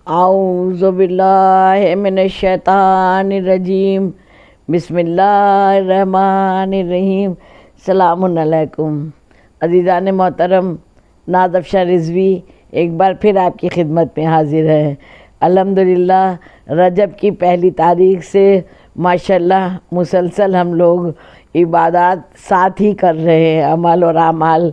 اعوذ باللہ من الشیطان الرجیم، بسم اللہ الرحمن الرحیم۔ السلام علیکم عزیزان محترم، ناز افشاں رضوی ایک بار پھر آپ کی خدمت میں حاضر ہے۔ الحمدللہ رجب کی پہلی تاریخ سے ماشاءاللہ مسلسل ہم لوگ عبادات ساتھ ہی کر رہے ہیں، اعمال اور اعمال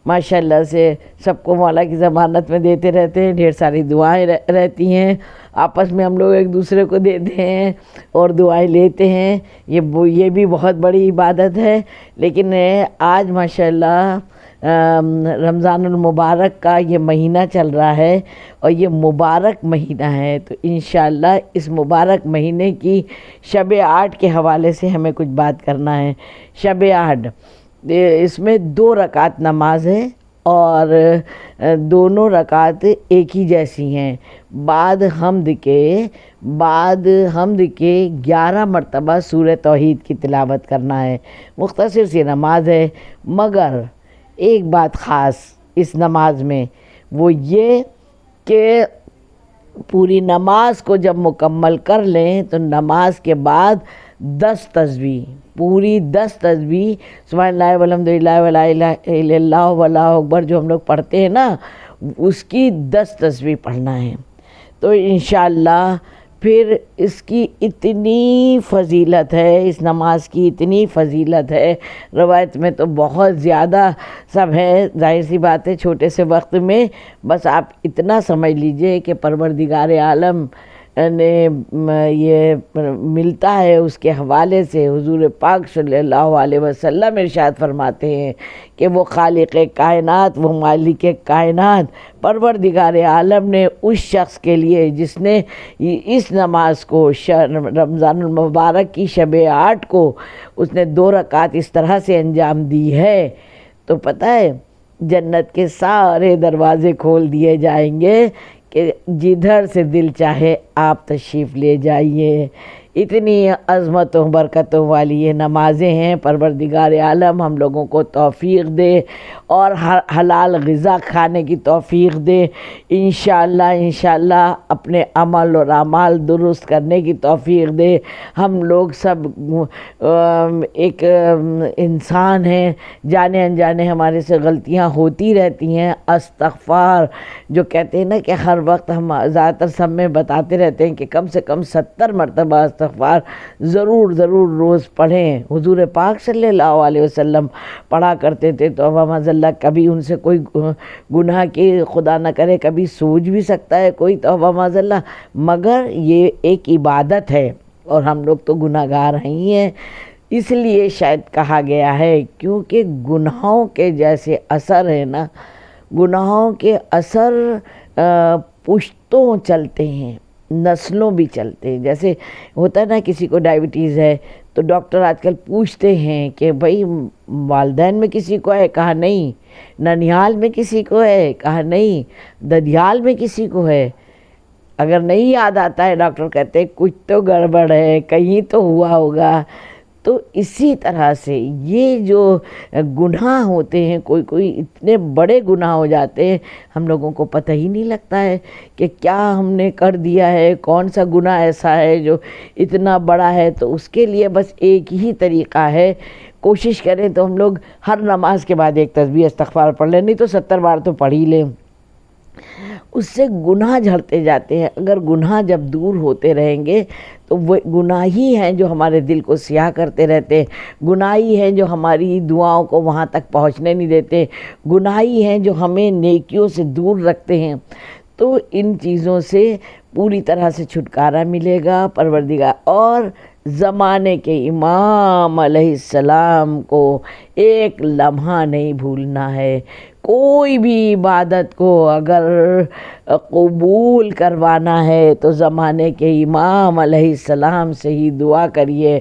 ماشاءاللہ سے سب کو مولا کی ضمانت میں دیتے رہتے ہیں۔ ڈھیر ساری دعائیں رہتی ہیں، آپس میں ہم لوگ ایک دوسرے کو دیتے ہیں اور دعائیں لیتے ہیں۔ یہ بھی بہت بڑی عبادت ہے۔ لیکن آج ماشاءاللہ رمضان المبارک کا یہ مہینہ چل رہا ہے اور یہ مبارک مہینہ ہے، تو انشاءاللہ اس مبارک مہینے کی شب 8 کے حوالے سے ہمیں کچھ بات کرنا ہے۔ شب 8 اس میں 2 رکعت نماز ہے اور دونوں رکعت ایک ہی جیسی ہیں۔ بعد حمد کے 11 مرتبہ سورہ توحید کی تلاوت کرنا ہے۔ مختصر سی نماز ہے، مگر ایک بات خاص اس نماز میں وہ یہ کہ پوری نماز کو جب مکمل کر لیں تو نماز کے بعد 10 تسبیح، پوری 10 تسبیح سبحان اللہ والحمدللہ ولا الہ الا اللہ واللہ اکبر جو ہم لوگ پڑھتے ہیں نا، اس کی 10 تسبیح پڑھنا ہے۔ تو انشاءاللہ پھر اس کی اتنی فضیلت ہے، اس نماز کی اتنی فضیلت ہے، روایت میں تو بہت زیادہ سب ہے، ظاہر سی بات ہے چھوٹے سے وقت میں بس آپ اتنا سمجھ لیجئے کہ پروردگار عالم نے یہ ملتا ہے اس کے حوالے سے۔ حضور پاک صلی اللہ علیہ وسلم ارشاد فرماتے ہیں کہ وہ خالق کائنات، وہ مالک کائنات پروردگار عالم نے اس شخص کے لیے جس نے اس نماز کو رمضان المبارک کی شب 8 کو اس نے 2 رکعت اس طرح سے انجام دی ہے، تو پتہ ہے جنت کے سارے دروازے کھول دیے جائیں گے کہ جدھر سے دل چاہے آپ تشریف لے جائیے۔ اتنی عظمتوں برکتوں والی یہ نمازیں ہیں۔ پروردگار عالم ہم لوگوں کو توفیق دے اور حلال غذا کھانے کی توفیق دے، انشاءاللہ اپنے عمل اور اعمال درست کرنے کی توفیق دے۔ ہم لوگ سب ایک انسان ہیں، جانے انجانے ہمارے سے غلطیاں ہوتی رہتی ہیں۔ استغفار جو کہتے ہیں نا کہ ہر وقت ہم زیادہ تر سب میں بتاتے رہتے ہیں کہ کم سے کم 70 مرتبہ استغفار ضرور روز پڑھیں۔ حضور پاک صلی اللہ علیہ وسلم پڑھا کرتے تھے، تو معاذ اللہ کبھی ان سے کوئی گناہ کی خدا نہ کرے کبھی سوچ بھی سکتا ہے کوئی، توبہ معاذ اللہ، مگر یہ ایک عبادت ہے اور ہم لوگ تو گناہ گار ہی ہیں۔ اس لیے شاید کہا گیا ہے، کیونکہ گناہوں کے جیسے اثر ہے نا، گناہوں کے اثر پشتوں چلتے ہیں، نسلوں بھی چلتے ہیں۔ جیسے ہوتا ہے نا کسی کو ڈائبٹیز ہے تو ڈاکٹر آج کل پوچھتے ہیں کہ بھئی والدین میں کسی کو ہے؟ کہا نہیں۔ ننیال میں کسی کو ہے؟ کہا نہیں۔ ددیال میں کسی کو ہے؟ اگر نہیں یاد آتا ہے ڈاکٹر کہتے ہیں کچھ تو گڑبڑ ہے، کہیں تو ہوا ہوگا۔ تو اسی طرح سے یہ جو گناہ ہوتے ہیں، کوئی اتنے بڑے گناہ ہو جاتے ہیں ہم لوگوں کو پتہ ہی نہیں لگتا ہے کہ کیا ہم نے کر دیا ہے، کون سا گناہ ایسا ہے جو اتنا بڑا ہے۔ تو اس کے لیے بس ایک ہی طریقہ ہے، کوشش کریں تو ہم لوگ ہر نماز کے بعد ایک تسبیح استغفار پڑھ لیں، نہیں تو 70 بار تو پڑھ ہی لیں۔ اس سے گناہ جھڑتے جاتے ہیں۔ اگر گناہ جب دور ہوتے رہیں گے تو وہ گناہ ہی ہیں جو ہمارے دل کو سیاہ کرتے رہتے ہیں، گناہ ہی ہیں جو ہماری دعاؤں کو وہاں تک پہنچنے نہیں دیتے، گناہ ہی ہیں جو ہمیں نیکیوں سے دور رکھتے ہیں۔ تو ان چیزوں سے پوری طرح سے چھٹکارا ملے گا پروردگار۔ اور زمانے کے امام علیہ السلام کو ایک لمحہ نہیں بھولنا ہے۔ کوئی بھی عبادت کو اگر قبول کروانا ہے تو زمانے کے امام علیہ السلام سے ہی دعا کریے،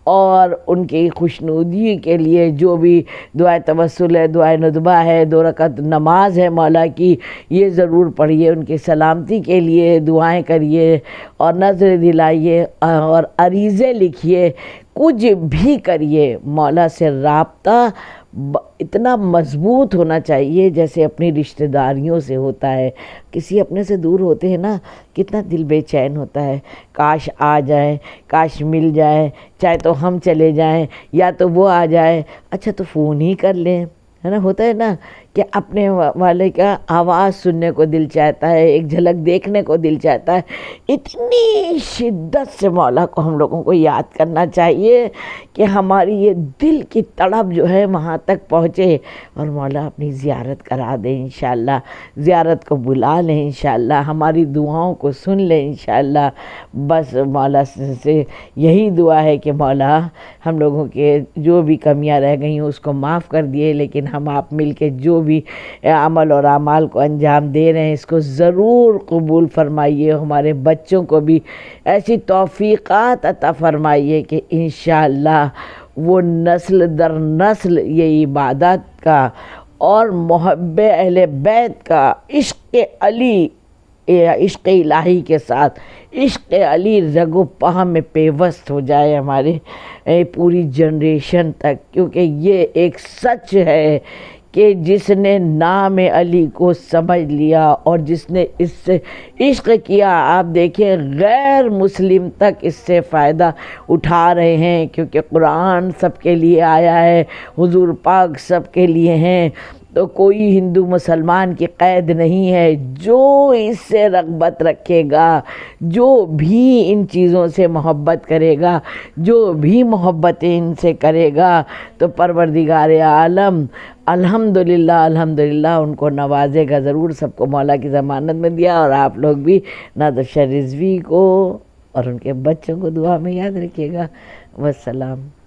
اور ان کی خوشنودی کے لیے جو بھی دعائے توسل ہے، دعائے ندبہ ہے، 2 رکعت نماز ہے مولا کی، یہ ضرور پڑھیے۔ ان کی سلامتی کے لیے دعائیں کریے اور نظر دلائیے اور عریضے لکھیے، کچھ بھی کریے، مولا سے رابطہ اتنا مضبوط ہونا چاہیے جیسے اپنی رشتہ داریوں سے ہوتا ہے. کسی اپنے سے دور ہوتے ہیں نا کتنا دل بے چین ہوتا ہے، کاش آ جائیں، کاش مل جائے، چاہے تو ہم چلے جائیں یا تو وہ آ جائے، اچھا تو فون ہی کر لیں، ہے نا. ہوتا ہے نا کہ اپنے والے کا آواز سننے کو دل چاہتا ہے، ایک جھلک دیکھنے کو دل چاہتا ہے. اتنی شدت سے مولا کو ہم لوگوں کو یاد کرنا چاہیے کہ ہماری یہ دل کی تڑپ جو ہے وہاں تک پہنچے اور مولا اپنی زیارت کرا دے انشاءاللہ، زیارت کو بلا لیں انشاءاللہ، ہماری دعاؤں کو سن لیں انشاءاللہ. بس مولا سے یہی دعا ہے کہ مولا ہم لوگوں کے جو بھی کمیاں رہ گئی ہیں اس کو معاف کر دیے، لیکن ہم آپ مل کے جو بھی عمل اور اعمال کو انجام دے رہے ہیں اس کو ضرور قبول فرمائیے. ہمارے بچوں کو بھی ایسی توفیقات عطا فرمائیے کہ انشاءاللہ وہ نسل در نسل یہ عبادت کا اور محب اہل بیت کا عشق علی، عشق الہی کے ساتھ عشق علی رگ و پاہ میں پیوست ہو جائے ہمارے پوری جنریشن تک. کیونکہ یہ ایک سچ ہے کہ جس نے نام علی کو سمجھ لیا اور جس نے اس سے عشق کیا، آپ دیکھیں غیر مسلم تک اس سے فائدہ اٹھا رہے ہیں، کیونکہ قرآن سب کے لیے آیا ہے، حضور پاک سب کے لیے ہیں. تو کوئی ہندو مسلمان کی قید نہیں ہے. جو اس سے رغبت رکھے گا، جو بھی ان چیزوں سے محبت کرے گا، جو بھی محبتیں ان سے کرے گا، تو پروردگار عالم الحمدللہ الحمدللہ ان کو نوازے گا ضرور. سب کو مولا کی ضمانت میں دیا، اور آپ لوگ بھی نادر شاہ رضوی کو اور ان کے بچوں کو دعا میں یاد رکھیے گا. والسلام.